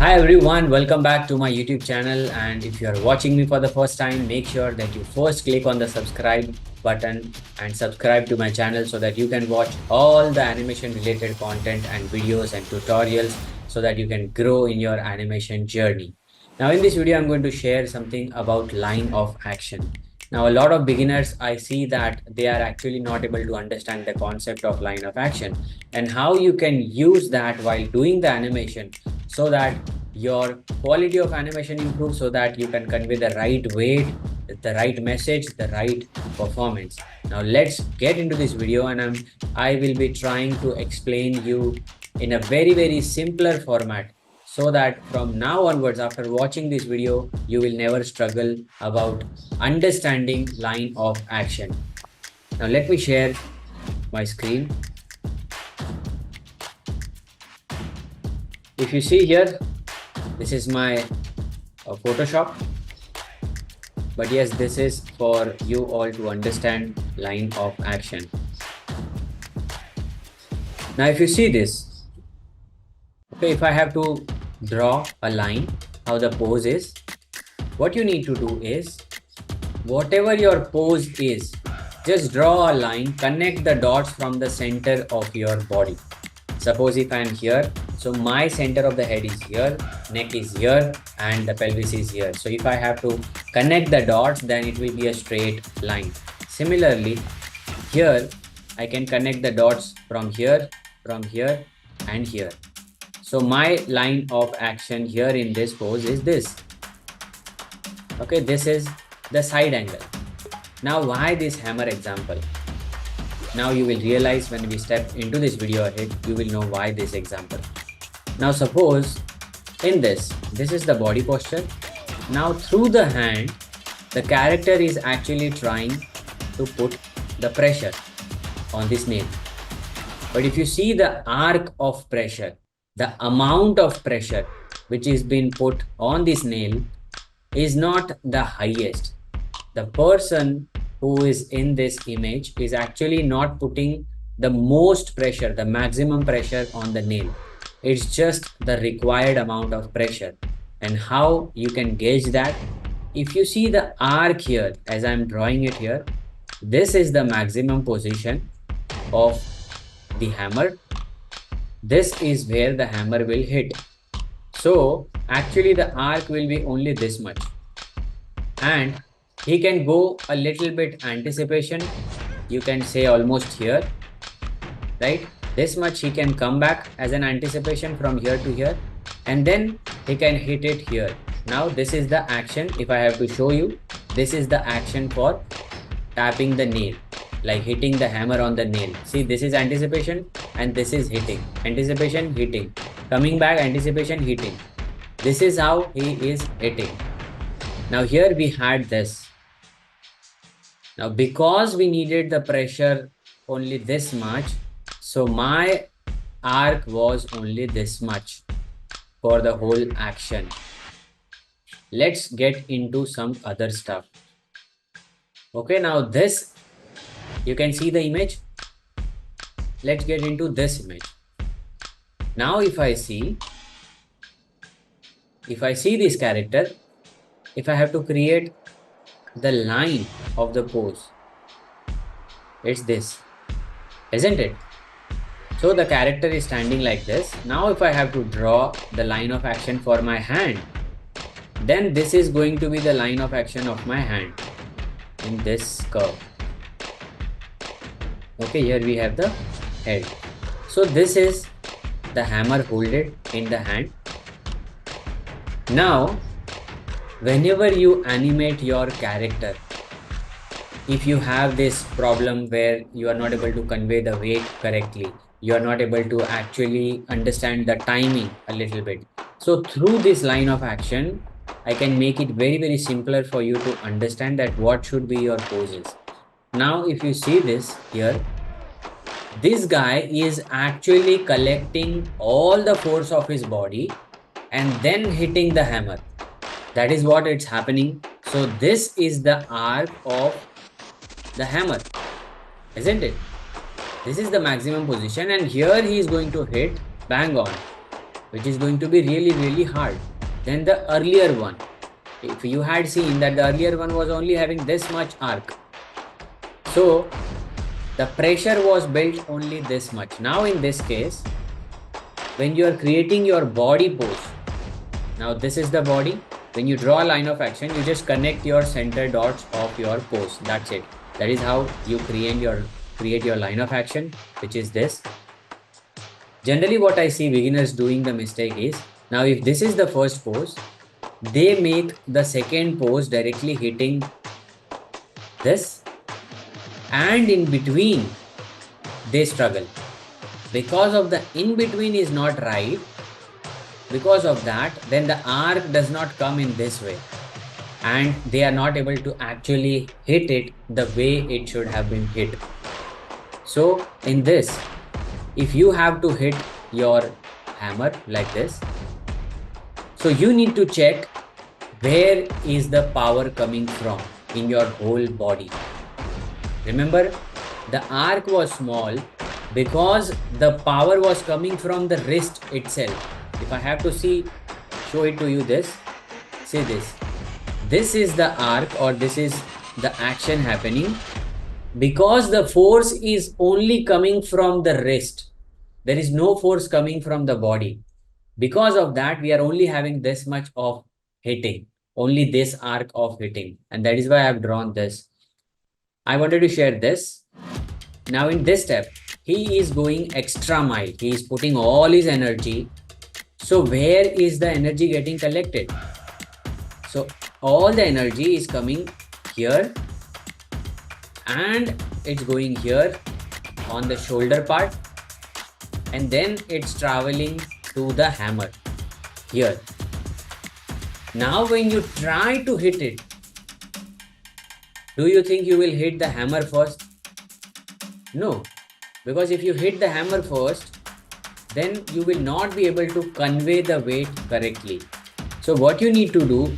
Hi everyone, welcome back to my YouTube channel, and if you are watching me for the first time, make sure that you first click on the subscribe button and subscribe to my channel so that you can watch all the animation related content and videos and tutorials so that you can grow in your animation journey. Now in this video, I'm going to share something about line of action. Now a lot of beginners, I see that they are actually not able to understand the concept of line of action and how you can use that while doing the animation so that your quality of animation improves, so that you can convey the right weight, the right message, the right performance. Now let's get into this video, and I will be trying to explain you in a very simpler format so that from now onwards, after watching this video, you will never struggle about understanding line of action. Now let me share my screen. If you see here, this is my Photoshop, but yes, this is for you all to understand line of action. Now if you see this, okay, if I have to draw a line, how the pose is, what you need to do is, whatever your pose is, just draw a line, connect the dots from the center of your body. Suppose if I'm here, so my center of the head is here, neck is here, and the pelvis is here. So if I have to connect the dots, then it will be a straight line. Similarly, here I can connect the dots from here, and here. So my line of action here in this pose is this. Okay, this is the side angle. Now why this hammer example? Now you will realize when we step into this video ahead, you will know why this example. Now suppose in this is the body posture. Now through the hand, the character is actually trying to put the pressure on this nail. But if you see the arc of pressure, the amount of pressure which is being put on this nail is not the highest. The person who is in this image is actually not putting the most pressure, the maximum pressure on the nail. It's just the required amount of pressure. And how you can gauge that? If you see the arc here, as I'm drawing it here, this is the maximum position of the hammer. This is where the hammer will hit. So actually the arc will be only this much. And he can go a little bit anticipation, you can say almost here, right? This much he can come back as an anticipation from here to here, and then he can hit it here. Now this is the action. If I have to show you, this is the action for tapping the nail, like hitting the hammer on the nail. See, this is anticipation and this is hitting. Anticipation, hitting. Coming back, anticipation, hitting. This is how he is hitting. Now here we had this. Now because we needed the pressure only this much, so my arc was only this much for the whole action. Let's get into some other stuff. Okay, now this, you can see the image. Let's get into this image. Now if I see this character, if I have to create the line of the pose, it's this, isn't it? So the character is standing like this. Now if I have to draw the line of action for my hand, then this is going to be the line of action of my hand in this curve. Okay, here we have the head. So this is the hammer holded in the hand. Now whenever you animate your character, if you have this problem where you are not able to convey the weight correctly, you are not able to actually understand the timing a little bit. So through this line of action, I can make it very simpler for you to understand that what should be your poses. Now if you see this here, this guy is actually collecting all the force of his body and then hitting the hammer. That is what it's happening. So this is the arc of the hammer, isn't it? This is the maximum position, and here he is going to hit bang on. which is going to be really hard than the earlier one. If you had seen that the earlier one was only having this much arc, so the pressure was built only this much. Now in this case, when you are creating your body pose, now this is the body. When you draw a line of action, you just connect your center dots of your pose. That's it. That is how you create your line of action, which is this. Generally, what I see beginners doing the mistake is, now if this is the first pose, they make the second pose directly hitting this, and in between they struggle because of the in between is not right. Because of that, then the arc does not come in this way, and they are not able to actually hit it the way it should have been hit. So in this, if you have to hit your hammer like this, so you need to check where is the power coming from in your whole body. Remember, the arc was small because the power was coming from the wrist itself. If I have to show it to you this, see this. This is the arc, or this is the action happening because the force is only coming from the wrist. There is no force coming from the body. Because of that, we are only having this much of hitting, only this arc of hitting. And that is why I have drawn this. I wanted to share this. Now in this step, he is going extra mile. He is putting all his energy. So where is the energy getting collected? So all the energy is coming here, and it's going here on the shoulder part, and then it's traveling to the hammer here. Now when you try to hit it, do you think you will hit the hammer first? No, because if you hit the hammer first, then you will not be able to convey the weight correctly. So what you need to do,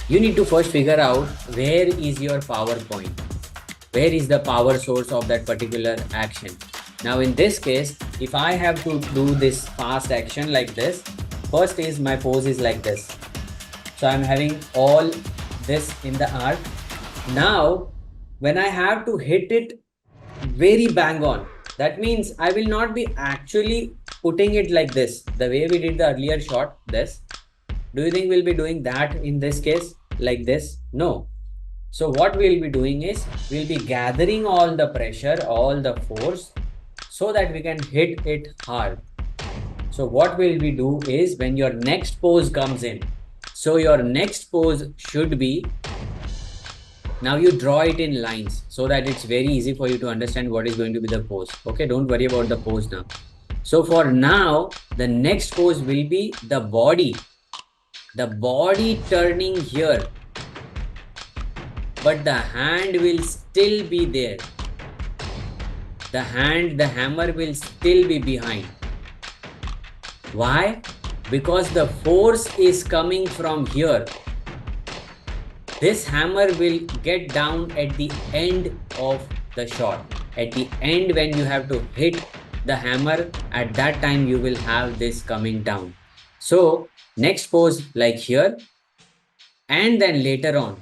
you need to first figure out where is your power point. Where is the power source of that particular action? Now in this case, if I have to do this fast action like this, first is my pose is like this. So I'm having all this in the arc. Now, when I have to hit it very bang on, that means I will not be actually putting it like this, the way we did the earlier shot, this. Do you think we'll be doing that in this case, like this? No. So what we'll be doing is, we'll be gathering all the pressure, all the force, so that we can hit it hard. So what will we do is, when your next pose comes in, so your next pose should be, now you draw it in lines so that it's very easy for you to understand what is going to be the pose. Okay, don't worry about the pose now. So for now, the next pose will be the body turning here, but the hand will still be there. The hammer will still be behind. Why? Because the force is coming from here. This hammer will get down at the end of the shot. At the end, when you have to hit the hammer, at that time you will have this coming down. So next pose like here, and then later on,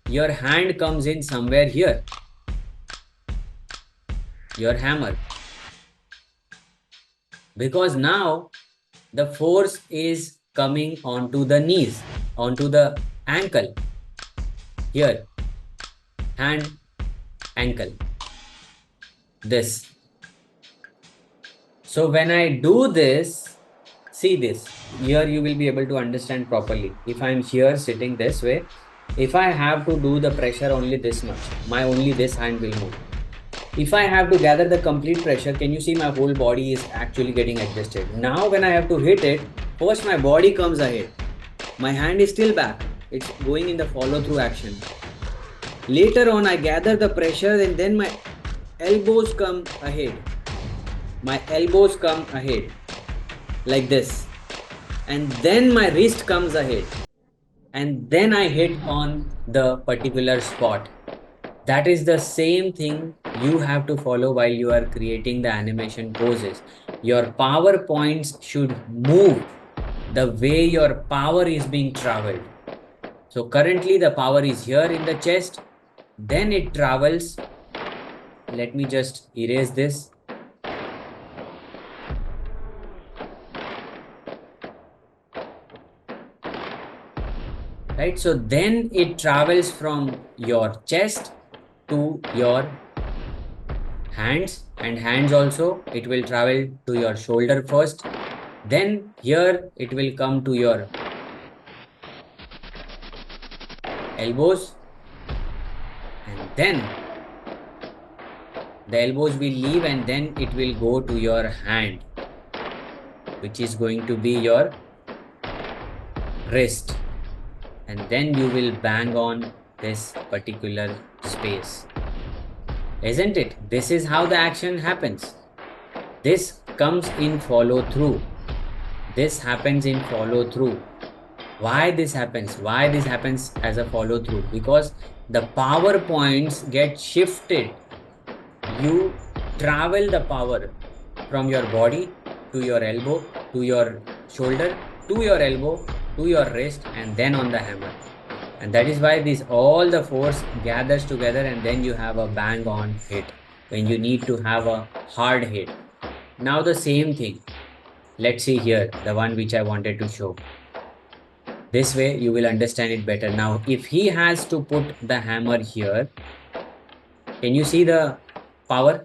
your hand comes in somewhere here, your hammer, because now the force is coming onto the knees, onto the ankle, here, hand, ankle, this. So when I do this, see this, here you will be able to understand properly. If I'm here sitting this way, if I have to do the pressure only this much, only this hand will move. If I have to gather the complete pressure, can you see my whole body is actually getting adjusted? Now when I have to hit it, first my body comes ahead. My hand is still back. It's going in the follow-through action. Later on, I gather the pressure, and then my elbows come ahead. My elbows come ahead like this. And then my wrist comes ahead. And then I hit on the particular spot. That is the same thing you have to follow while you are creating the animation poses. your power points should move the way your power is being traveled. So currently the power is here in the chest, then it travels. Let me just erase this. Right, so then it travels from your chest to your hands, and hands also it will travel to your shoulder first, then here it will come to your elbows, and then the elbows will leave and then it will go to your hand, which is going to be your wrist, and then you will bang on this particular space, isn't it? This is how the action happens. This comes in follow through. This happens in follow through. Why this happens? Why this happens as a follow through? Because the power points get shifted. You travel the power from your body to your elbow, to your shoulder, to your elbow, to your wrist, and then on the hammer. And that is why this all the force gathers together, and then you have a bang on hit when you need to have a hard hit. Now the same thing. Let's see here, the one which I wanted to show. This way you will understand it better. Now, if he has to put the hammer here, can you see the power?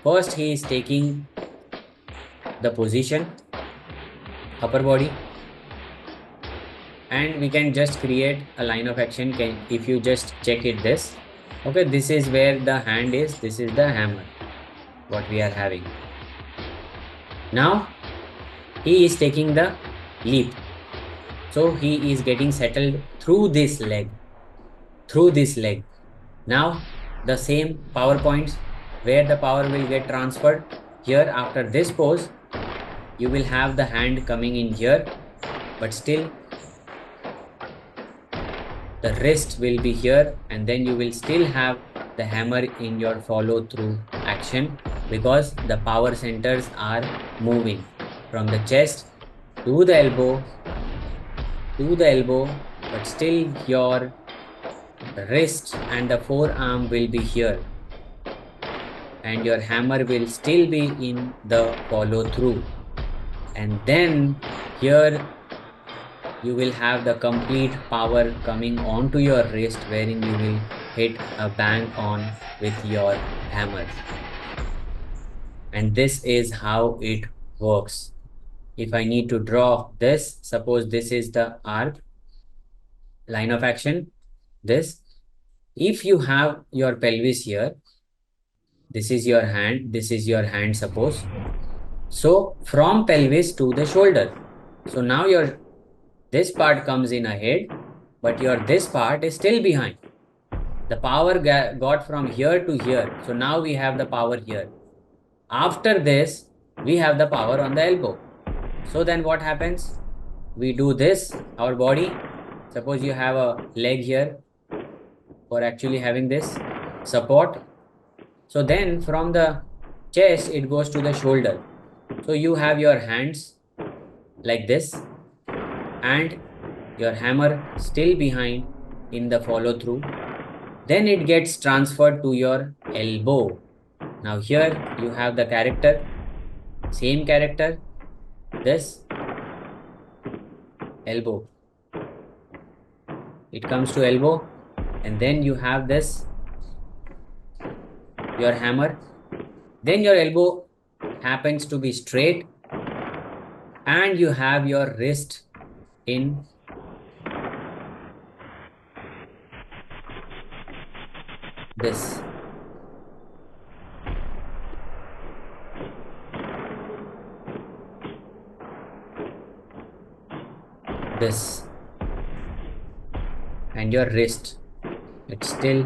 First, he is taking the position, upper body, and we can just create a line of action. If you just check it this, okay, this is where the hand is, this is the hammer, what we are having. Now, he is taking the leap. So he is getting settled through this leg, through this leg. Now, the same power points where the power will get transferred here after this pose, you will have the hand coming in here, but still the wrist will be here, and then you will still have the hammer in your follow through action because the power centers are moving from the chest to the elbow, but still your wrist and the forearm will be here, and your hammer will still be in the follow through. And then here you will have the complete power coming onto your wrist, wherein you will hit a bang on with your hammer. And this is how it works. If I need to draw this, suppose this is the arc, line of action, this. If you have your pelvis here, this is your hand, suppose. So from pelvis to the shoulder. So now your this part comes in ahead, but your this part is still behind. The power got from here to here. So now we have the power here. After this, we have the power on the elbow. So then what happens? We do this, our body. Suppose you have a leg here for actually having this support. So then from the chest, it goes to the shoulder. So you have your hands like this and your hammer still behind in the follow through. Then it gets transferred to your elbow. Now here you have the character, same character, this elbow. It comes to elbow, and then you have this, your hammer. Then your elbow happens to be straight, and you have your wrist in this. This. And your wrist, it's still,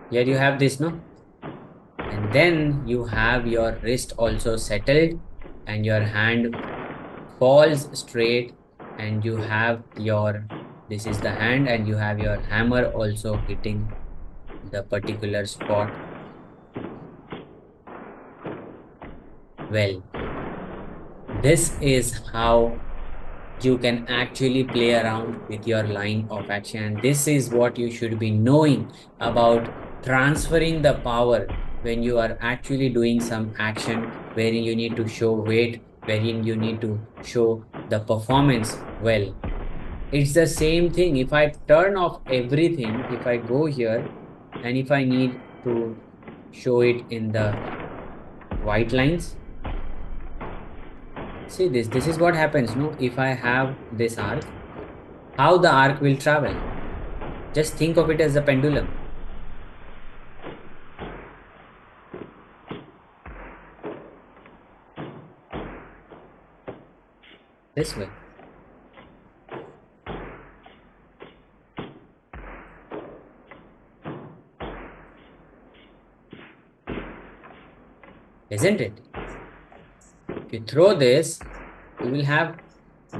here you have this, no? And then you have your wrist also settled, and your hand falls straight, and you have your, this is the hand, and you have your hammer also hitting the particular spot. Well, this is how you can actually play around with your line of action. This is what you should be knowing about transferring the power when you are actually doing some action wherein you need to show weight, wherein you need to show the performance well. It's the same thing. If I turn off everything, if I go here and if I need to show it in the white lines, see this. This is what happens, no? If I have this arc, how the arc will travel. Just think of it as a pendulum. This way. Isn't it? If you throw this, you will have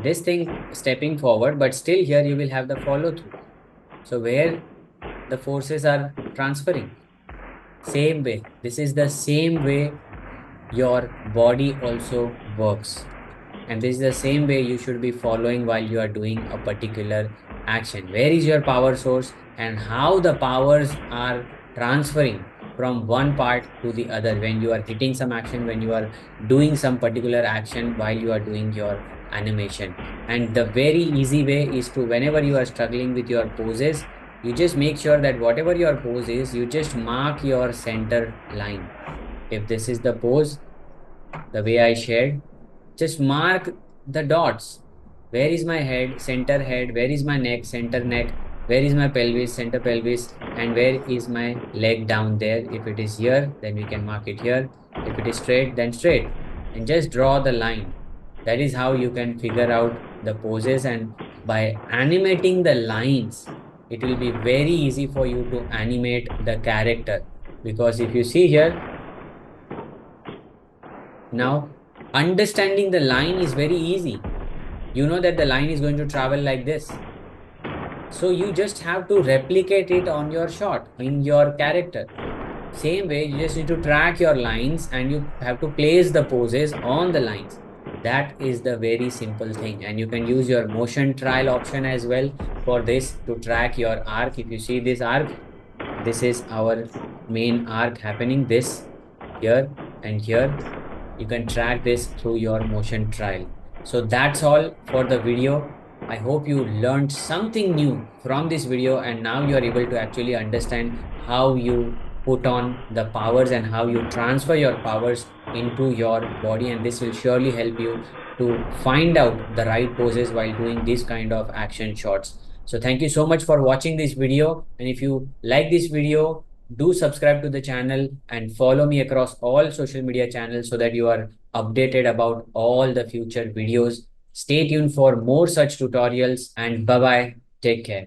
this thing stepping forward, but still here you will have the follow through. So where the forces are transferring. Same way. This is the same way your body also works. And this is the same way you should be following while you are doing a particular action. Where is your power source and how the powers are transferring from one part to the other when you are hitting some action, when you are doing some particular action while you are doing your animation. And the very easy way is to, whenever you are struggling with your poses, you just make sure that whatever your pose is, you just mark your center line. If this is the pose, the way I shared, just mark the dots. Where is my head, center head? Where is my neck, center neck? Where is my pelvis, center pelvis? And where is my leg down there? If it is here, then we can mark it here. If it is straight, then straight. And just draw the line. That is how you can figure out the poses. And by animating the lines, it will be very easy for you to animate the character. Because if you see here, now understanding the line is very easy. You know that the line is going to travel like this. So you just have to replicate it on your shot, in your character. Same way, you just need to track your lines and you have to place the poses on the lines. That is the very simple thing. And you can use your motion trial option as well for this to track your arc. If you see this arc, this is our main arc happening, this here and here. You can track this through your motion trial. So that's all for the video. I hope you learned something new from this video and now you are able to actually understand how you put on the powers and how you transfer your powers into your body, and this will surely help you to find out the right poses while doing these kind of action shots. So thank you so much for watching this video, and if you like this video, do subscribe to the channel and follow me across all social media channels so that you are updated about all the future videos. Stay tuned for more such tutorials, and bye bye. Take care.